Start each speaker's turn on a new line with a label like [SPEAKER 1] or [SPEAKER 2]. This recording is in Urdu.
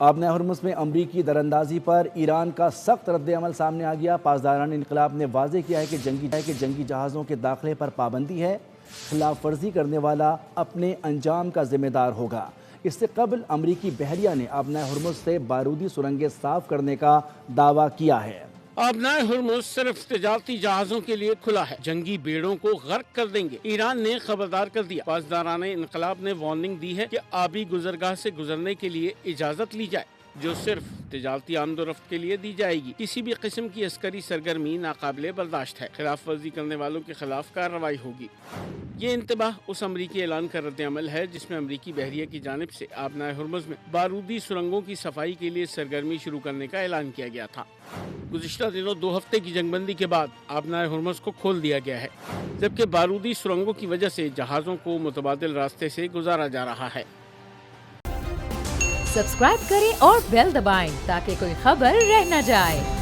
[SPEAKER 1] آبنۂ ہرمز میں امریکی دراندازی پر ایران کا سخت رد عمل سامنے آ گیا۔ پاسداران انقلاب نے واضح کیا ہے کہ جنگی جہازوں کے داخلے پر پابندی ہے، خلاف ورزی کرنے والا اپنے انجام کا ذمہ دار ہوگا۔ اس سے قبل امریکی بحریہ نے آبنۂ ہرمز سے بارودی سرنگیں صاف کرنے کا دعویٰ کیا ہے۔
[SPEAKER 2] آبنائے ہرمز صرف تجارتی جہازوں کے لیے کھلا ہے، جنگی بیڑوں کو غرق کر دیں گے۔ ایران نے خبردار کر دیا، پاسداران انقلاب نے وارننگ دی ہے کہ آبی گزرگاہ سے گزرنے کے لیے اجازت لی جائے، جو صرف تجارتی آمد و رفت کے لیے دی جائے گی۔ کسی بھی قسم کی عسکری سرگرمی ناقابل برداشت ہے، خلاف ورزی کرنے والوں کے خلاف کارروائی ہوگی۔ یہ انتباہ اس امریکی اعلان کا رد عمل ہے جس میں امریکی بحریہ کی جانب سے آبنائے ہرمز میں بارودی سرنگوں کی صفائی کے لیے سرگرمی شروع کرنے کا اعلان کیا گیا تھا۔ گزشتہ دنوں 2 ہفتے کی جنگ بندی کے بعد آبنائے ہرمز کو کھول دیا گیا ہے، جبکہ بارودی سرنگوں کی وجہ سے جہازوں کو متبادل راستے سے گزارا جا رہا ہے۔
[SPEAKER 3] سبسکرائب کریں اور بیل دبائیں تاکہ کوئی خبر رہ نہ جائے۔